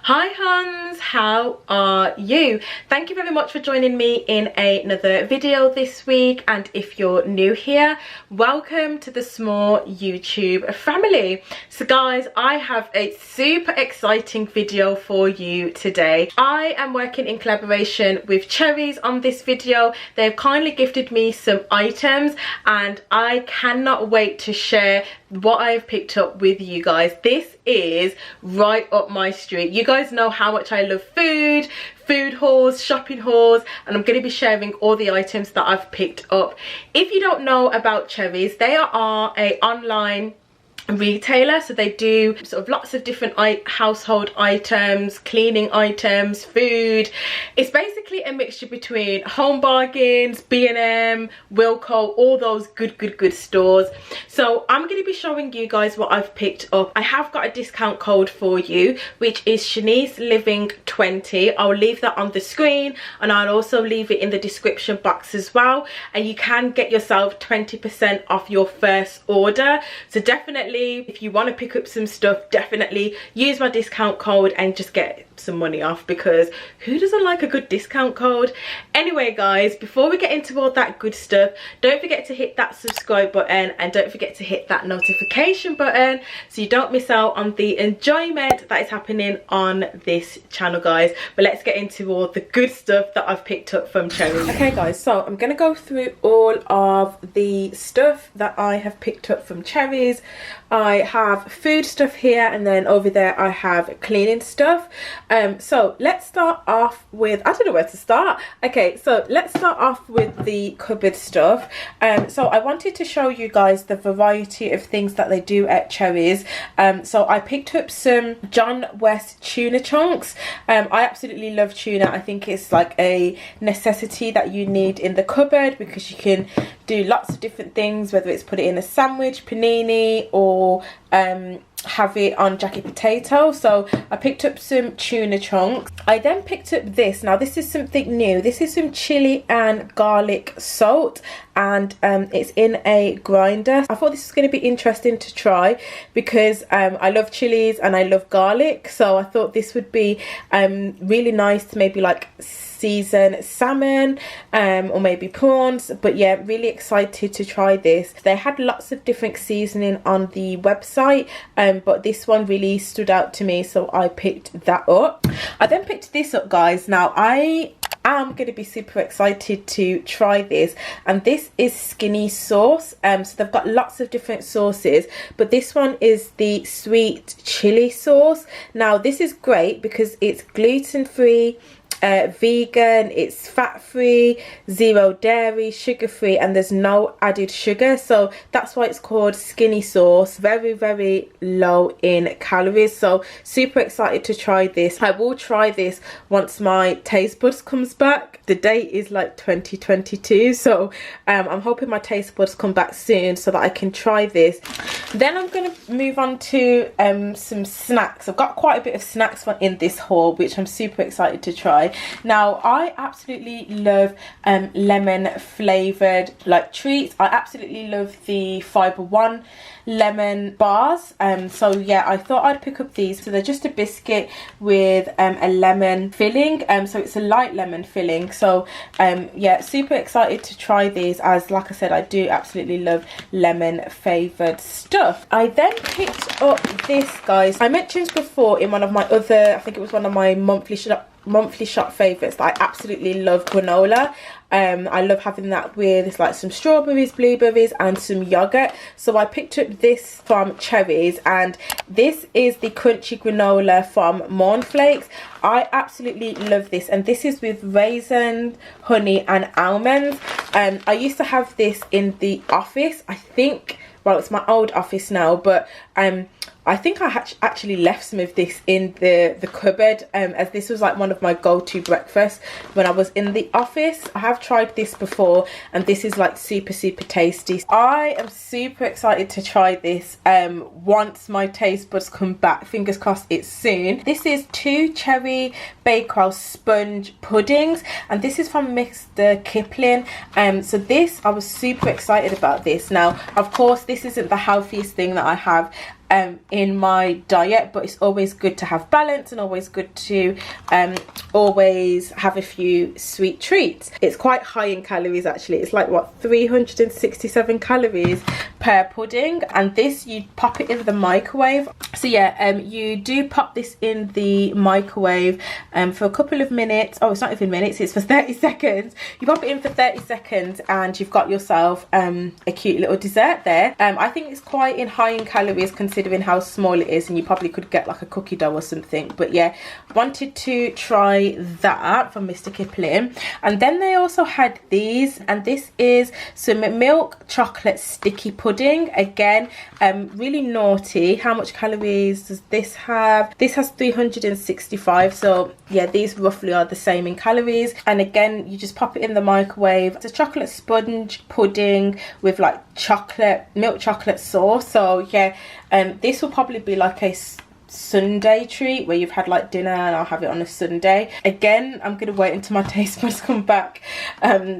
Hi Huns, how are you? Thank you very much for joining me in another video this week, and if you're new here, welcome to the small YouTube family. So guys, I have a super exciting video for you today. I am working in collaboration with Cherryz on this video. They've kindly gifted me some items and I cannot wait to share what I've picked up with you guys. This is right up my street. You guys know how much I love food hauls, shopping hauls, and I'm going to be sharing all the items that I've picked up. If you don't know about Cherryz, they are a online retailer, so they do sort of lots of different household items, cleaning items, food. It's basically a mixture between Home Bargains, B&M, Wilko, all those good stores. So I'm going to be showing you guys what I've picked up. I have got a discount code for you, which is Shanice Living 20. I'll leave that on the screen and I'll also leave it in the description box as well, and you can get yourself 20% off your first order. So definitely, if you want to pick up some stuff, definitely use my discount code and just get some money off, because who doesn't like a good discount code? Anyway guys, before we get into all that good stuff, don't forget to hit that subscribe button and don't forget to hit that notification button so you don't miss out on the enjoyment that is happening on this channel, guys. But let's get into all the good stuff that I've picked up from Cherryz. Okay guys, so I'm gonna go through all of the stuff that I have picked up from Cherryz. I have food stuff here, and then over there I have cleaning stuff. So let's start off with, I don't know where to start. Okay, so let's start off with the cupboard stuff. So I wanted to show you guys the variety of things that they do at Cherryz. So I picked up some John West Tuna Chunks. I absolutely love tuna. I think it's like a necessity that you need in the cupboard, because you can do lots of different things, whether it's put it in a sandwich, panini, or have it on jacket potato. So I picked up some tuna chunks. I then picked up this. Now this is something new. This is some chili and garlic salt, and it's in a grinder. I thought this was going to be interesting to try, because I love chilies and I love garlic, so I thought this would be really nice to maybe like season salmon or maybe prawns. But yeah, really excited to try this. They had lots of different seasoning on the website, but this one really stood out to me, so I picked that up. I then picked this up, guys. Now I'm going to be super excited to try this, and this is skinny sauce. So they've got lots of different sauces, but this one is the sweet chili sauce. Now this is great because it's gluten-free, vegan, it's fat-free, zero dairy, sugar-free, and there's no added sugar, so that's why it's called skinny sauce. Very low in calories, so super excited to try this. I will try this once my taste buds comes back. The date is like 2022, so I'm hoping my taste buds come back soon so that I can try this. Then I'm going to move on to some snacks. I've got quite a bit of snacks in this haul, which I'm super excited to try. Now I absolutely love lemon flavoured like treats. I absolutely love the Fibre One lemon bars. So yeah, I thought I'd pick up these. So they're just a biscuit with a lemon filling, so it's a light lemon filling. So yeah, super excited to try these, as like I said, I do absolutely love lemon flavoured stuff. I then picked up this, guys. I mentioned before in one of my other, I think it was one of my monthly shop favorites, that I absolutely love granola. I love having that with, it's like some strawberries, blueberries, and some yogurt. So I picked up this from Cherryz, and this is the crunchy granola from Mornflakes. I absolutely love this, and this is with raisins, honey, and almonds. I used to have this in the office. I think, well, it's my old office now, but I think I actually left some of this in the cupboard, as this was like one of my go-to breakfasts when I was in the office. I have tried this before, and this is like super tasty. I am super excited to try this once my taste buds come back. Fingers crossed it's soon. This is 2 cherry Bakewell sponge puddings, and this is from Mr. Kipling. So this, I was super excited about this. Now of course this isn't the healthiest thing that I have, in my diet, but it's always good to have balance and always good to always have a few sweet treats. It's quite high in calories actually. It's like what, 367 calories per pudding, and this you pop it in the microwave. So yeah, you do pop this in the microwave for a couple of minutes. Oh, it's not even minutes, it's for 30 seconds. You pop it in for 30 seconds and you've got yourself a cute little dessert there. I think it's quite high in calories considering how small it is, and you probably could get like a cookie dough or something. But yeah, wanted to try that from Mr. Kipling. And then they also had these, and this is some milk chocolate sticky pudding. Again, really naughty. How much calories does this have? This has 365, so yeah, these roughly are the same in calories. And again, you just pop it in the microwave. It's a chocolate sponge pudding with like milk chocolate sauce. So yeah, this will probably be like a Sunday treat where you've had like dinner, and I'll have it on a Sunday. Again, I'm gonna wait until my taste buds come back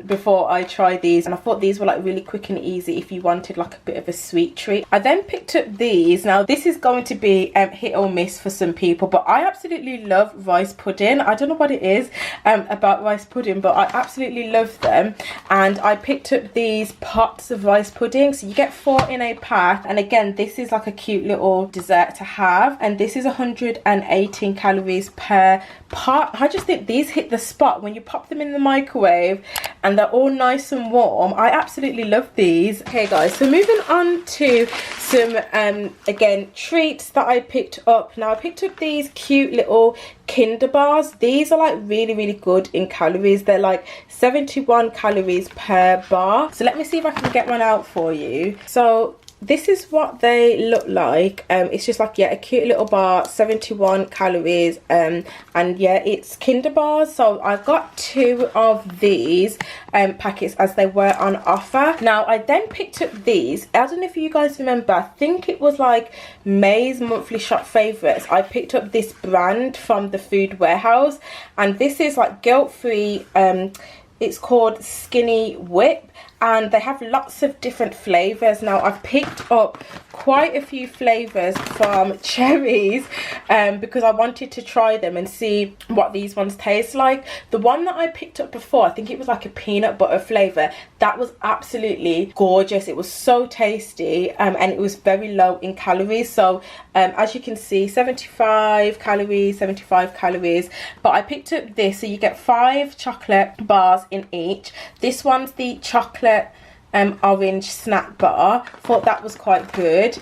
before I try these. And I thought these were like really quick and easy if you wanted like a bit of a sweet treat. I then picked up these. Now this is going to be hit or miss for some people, but I absolutely love rice pudding. I don't know what it is about rice pudding, but I absolutely love them. And I picked up these pots of rice pudding. So you get 4 in a pack, and again, this is like a cute little dessert to have. And this is 118 calories per pot. I just think these hit the spot when you pop them in the microwave and they're all nice and warm. I absolutely love these. Okay guys, so moving on to some again treats that I picked up. Now I picked up these cute little Kinder bars. These are like really good in calories. They're like 71 calories per bar. So let me see if I can get one out for you. So this is what they look like. It's just like, yeah, a cute little bar, 71 calories, and yeah, it's Kinder bars. So I got 2 of these packets as they were on offer. Now I then picked up these. I don't know if you guys remember, I think it was like May's monthly shop favorites. I picked up this brand from the Food Warehouse, and this is like guilt-free. It's called Skinny Whip, and they have lots of different flavors. Now I've picked up quite a few flavors from Cherryz because I wanted to try them and see what these ones taste like. The one that I picked up before, I think it was like a peanut butter flavor. That was absolutely gorgeous. It was so tasty, and it was very low in calories. So as you can see, 75 calories. But I picked up this, so you get 5 chocolate bars in each. This one's the chocolate orange snack bar. Thought that was quite good.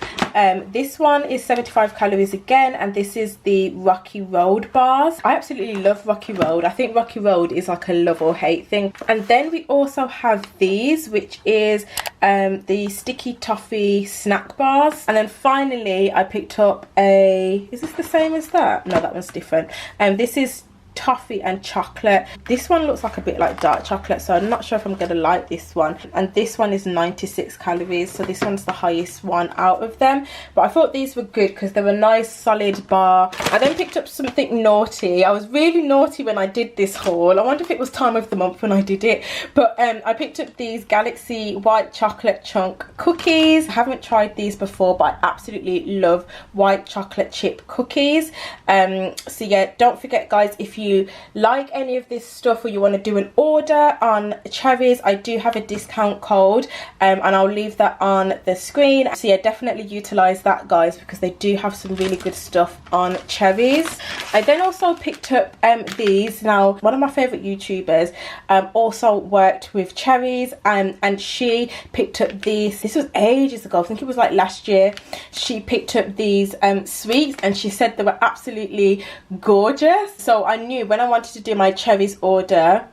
This one is 75 calories again, and this is the Rocky Road bars. I absolutely love Rocky Road. I think Rocky Road is like a love or hate thing. And then we also have these, which is the sticky toffee snack bars. And then finally I picked up is this the same as that? No, that one's different. This is Toffee and Chocolate. This one looks like a bit like dark chocolate, so I'm not sure if I'm gonna like this one. And this one is 96 calories, so this one's the highest one out of them. But I thought these were good because they were a nice solid bar. I then picked up something naughty. I was really naughty when I did this haul. I wonder if it was time of the month when I did it. But I picked up these Galaxy white chocolate chunk cookies. I haven't tried these before, but I absolutely love white chocolate chip cookies. So yeah, don't forget guys, if you like any of this stuff or you want to do an order on Cherryz, I do have a discount code, and I'll leave that on the screen. So yeah, definitely utilize that guys, because they do have some really good stuff on Cherryz. I then also picked up these. Now one of my favorite YouTubers also worked with Cherryz, and she picked up these. This was ages ago, I think it was like last year. She picked up these sweets, and she said they were absolutely gorgeous. So I knew when I wanted to do my Cherryz order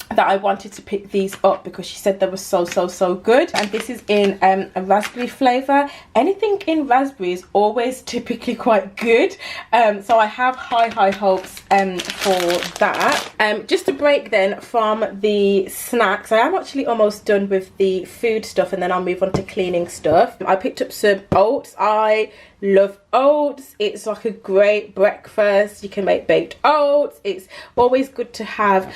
that I wanted to pick these up because she said they were so good. And this is in a raspberry flavor. Anything in raspberry is always typically quite good, so I have high hopes for that. Just a break then from the snacks. I am actually almost done with the food stuff, and then I'll move on to cleaning stuff. I picked up some oats. I love oats. It's like a great breakfast. You can make baked oats. It's always good to have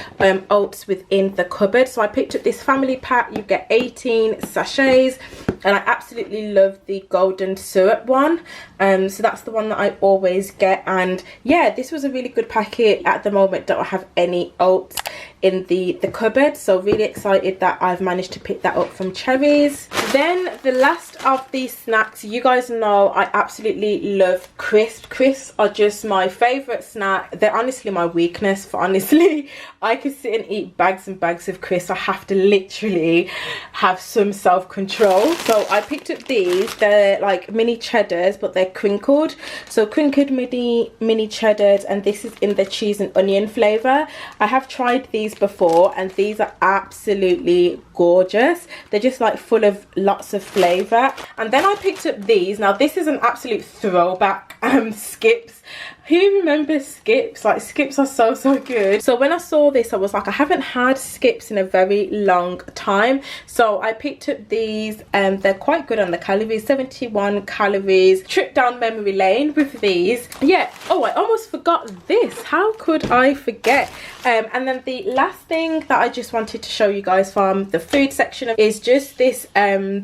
oats within the cupboard. So I picked up this family pack. You get 18 sachets, and I absolutely love the golden syrup one. So that's the one that I always get, and yeah, this was a really good packet. At the moment don't have any oats in the cupboard, so really excited that I've managed to pick that up from Cherryz. Then the last of these snacks, you guys know I absolutely love crisps. Crisps are just my favorite snack. They're honestly my weakness, for honestly I could sit and eat bags and bags of crisps. I have to literally have some self-control. So I picked up these. They're like mini cheddars, but they're crinkled, so crinkled mini cheddars, and this is in the cheese and onion flavor. I have tried these before, and these are absolutely gorgeous. They're just like full of lots of flavor. And then I picked up these. Now this is an absolute throwback, Skips. Who remembers Skips? Like, Skips are so good. So when I saw this, I was like, I haven't had Skips in a very long time, so I picked up these. They're quite good on the calories, 71 calories. Trip down memory lane with these. Yeah. Oh, I almost forgot this. How could I forget? And then the last thing that I just wanted to show you guys from the food section is just this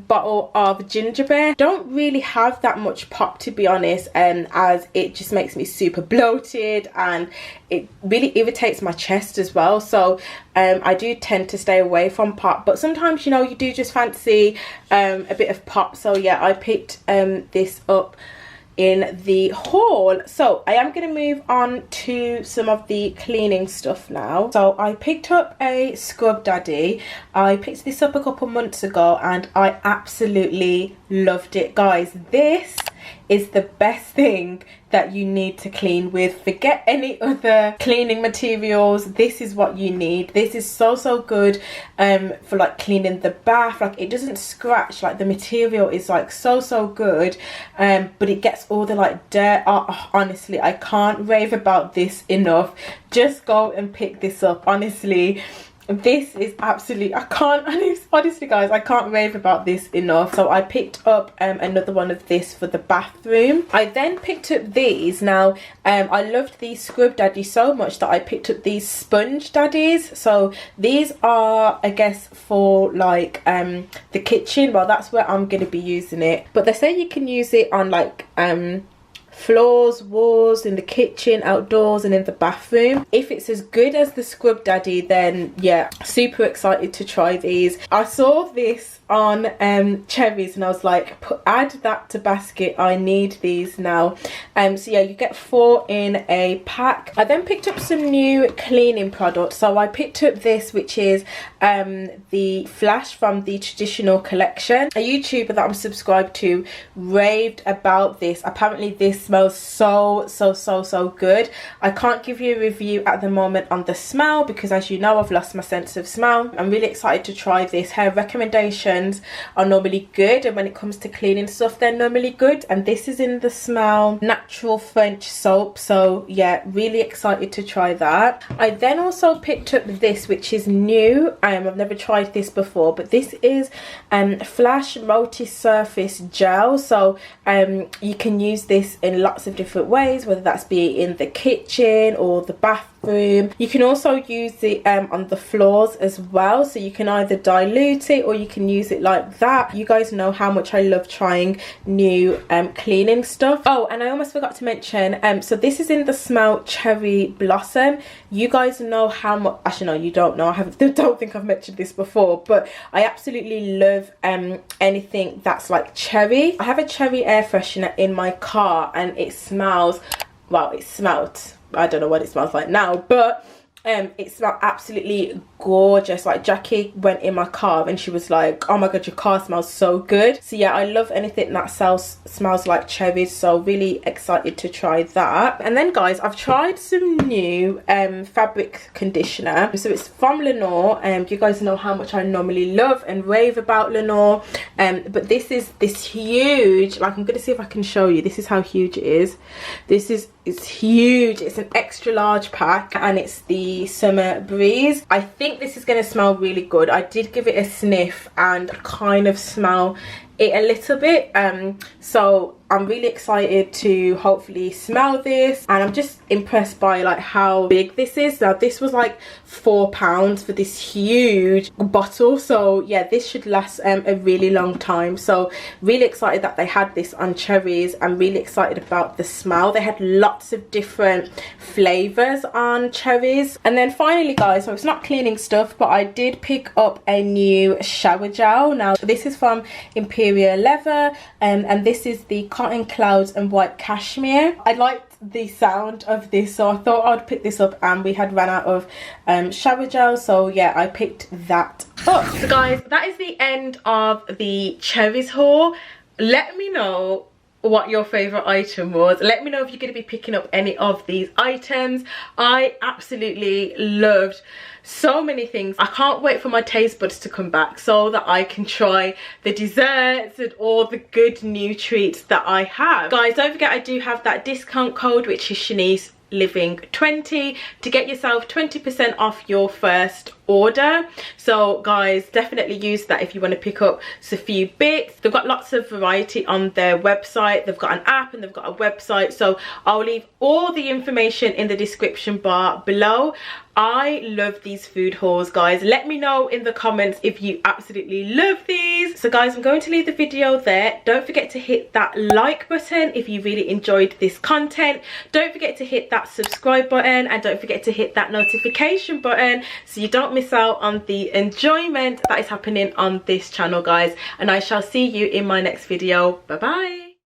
bottle of ginger beer. Don't really have that much pop, to be honest, as it just makes me super bloated, and it really irritates my chest as well. So I do tend to stay away from pop, but sometimes, you know, you do just fancy a bit of pop. So yeah, I picked this up in the haul. So I am going to move on to some of the cleaning stuff now. So I picked up a Scrub Daddy. I picked this up a couple months ago, and I absolutely loved it, guys. This is the best thing that you need to clean with. Forget any other cleaning materials. This is what you need. This is so good for like cleaning the bath. Like, it doesn't scratch. Like, the material is like so good, but it gets all the like dirt. Oh, honestly, I can't rave about this enough. Just go and pick this up. Honestly, this is absolutely, I can't, honestly guys, I can't rave about this enough. So I picked up another one of this for the bathroom. I then picked up these. Now I loved these Scrub Daddies so much that I picked up these Sponge Daddies. So these are, I guess, for like the kitchen. Well, that's where I'm going to be using it, but they say you can use it on like floors, walls, in the kitchen, outdoors, and in the bathroom. If it's as good as the Scrub Daddy, then yeah, super excited to try these. I saw this on Cherryz, and I was like, add that to basket. I need these now. So yeah, you get 4 in a pack. I then picked up some new cleaning products. So I picked up this, which is the Flash from the Traditional Collection. A YouTuber that I'm subscribed to raved about this. Apparently this smells so good. I can't give you a review at the moment on the smell, because as you know, I've lost my sense of smell. I'm really excited to try this. Her recommendations are normally good, and when it comes to cleaning stuff, they're normally good, and this is in the smell natural French soap. So yeah, really excited to try that. I then also picked up this, which is new. I've never tried this before, but this is Flash multi-surface gel. So you can use this in lots of different ways, whether that's be in the kitchen or the bathroom. You can also use it on the floors as well, so you can either dilute it or you can use it like that. You guys know how much I love trying new cleaning stuff. Oh, and I almost forgot to mention, so this is in the smell Cherry Blossom. You guys know how much, actually no, you don't know, I don't think I've mentioned this before, but I absolutely love anything that's like cherry. I have a cherry air freshener in my car, and it smells, well, it smelled, I don't know what it smells like now, but It smelled absolutely gorgeous. Like, Jackie went in my car and she was like, oh my god, your car smells so good. So yeah, I love anything that smells like Cherryz, so really excited to try that. And then guys, I've tried some new fabric conditioner. So it's from Lenore. You guys know how much I normally love and rave about Lenore, but this is this huge, like, I'm gonna see if I can show you. This is how huge it is. It's huge. It's an extra large pack and it's the Summer Breeze. I think this is going to smell really good. I did give it a sniff and kind of smell it a little bit, so I'm really excited to hopefully smell this, and I'm just impressed by like how big this is. Now this was like £4 for this huge bottle, so yeah, this should last a really long time. So really excited that they had this on Cherryz. I'm really excited about the smell. They had lots of different flavors on Cherryz. And then finally guys, so it's not cleaning stuff, but I did pick up a new shower gel. Now this is from Imperial Leather, and this is the Cotton Clouds and White Cashmere. I liked the sound of this, so I thought I'd pick this up, and we had run out of shower gel, so yeah, I picked that up. So guys, that is the end of the Cherryz haul. Let me know what your favorite item was. Let me know if you're going to be picking up any of these items. I absolutely loved so many things. I can't wait for my taste buds to come back so that I can try the desserts and all the good new treats that I have. Guys, don't forget I do have that discount code, which is Shanice Living 20, to get yourself 20% off your first order. So guys, definitely use that if you want to pick up a few bits. They've got lots of variety on their website. They've got an app and they've got a website, so I'll leave all the information in the description bar below. I love these food hauls, guys. Let me know in the comments if you absolutely love these. So guys, I'm going to leave the video there. Don't forget to hit that like button if you really enjoyed this content. Don't forget to hit that subscribe button, and don't forget to hit that notification button so you don't miss out on the enjoyment that is happening on this channel, guys. And I shall see you in my next video. Bye bye.